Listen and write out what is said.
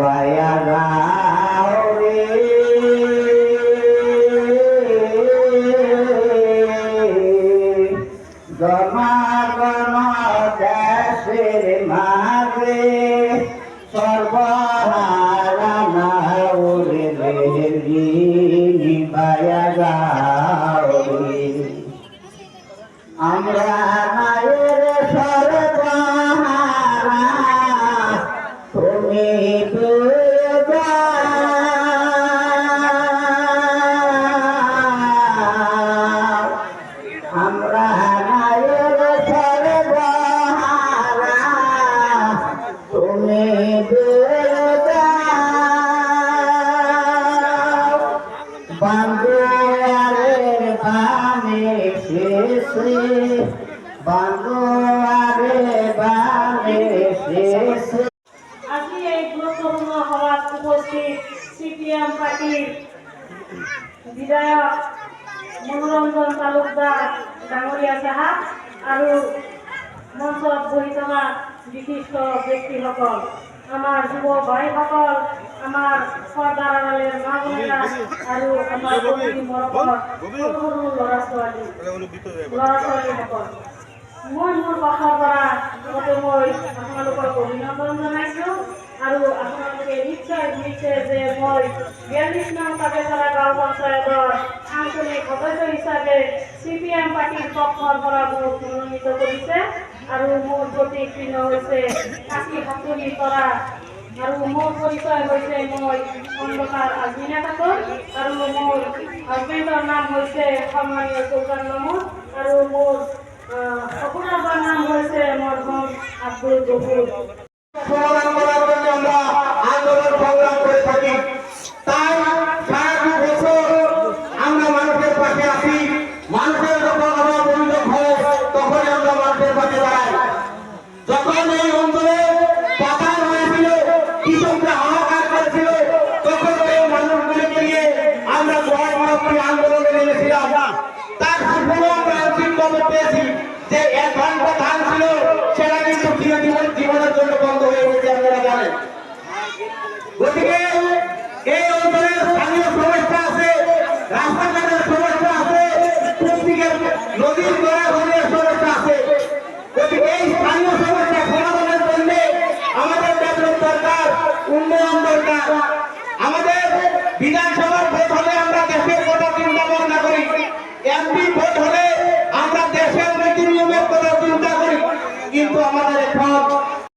বায়া গাও রে জমাগণ দেশের মাঝে সর্বহারা নাউরে বায়া গাও রে আমরা নায়ের সর্বহারা তুমি আমরা নায়ের সর্বহারা তুমি বান্দোয়ারের বানে শেষে বান্দোয়ারে বানে শেষে আজি এই গুরুত্বপূর্ণ সভাত উপস্থিত সিপিএম পার্টির বিধায়ক মনোরঞ্জন তালুকদার ডাঙৰীয়া সাহেব আৰু মঞ্চত বহি থকা বিশিষ্ট ব্যক্তিসকল, আমাৰ যুৱ ভাইসকল, আমাৰ পৰ্দাৰালৰ মা বোনেৰা আৰু আমাৰ মৰমৰ সৰু সৰু ল'ৰা ছোৱালীসকল, মই মোৰ পাশৰ পৰা মই আপোনালোকক অভিনন্দন জনাইছোঁ আৰু আপোনালোকে নিশ্চয় বুজিছে যে মই 42 নং কাবেচৰা গাঁও পঞ্চায়তৰ আঞ্চলিক সদস্য হিচাপে CPM পাৰ্টিৰ পক্ষৰ পৰা মোক মনোনীত কৰিছে আৰু মোৰ প্ৰতীক চিহ্ন হৈছে কাশী হাতুৰি তৰা আৰু মোৰ পৰিচয় হৈছে মই খণ্ডকাৰ আজমিনা খাতুন আৰু মোৰ হাজবেণ্ডৰ নাম হৈছে সন্মানীয় চৌকান নমুন আৰু মোৰ সপোনার নাম হয়েছে মরহুম আব্দুল গফুর। আমরা আন্দোলন সংগ্রাম করে থাকি, তাই সারা বছর আমরা মানুষের পাশে আছি। মানুষের যখন অভাব হয় তখন আমরা মানুষের পাশে দাঁড়াই। যখন এই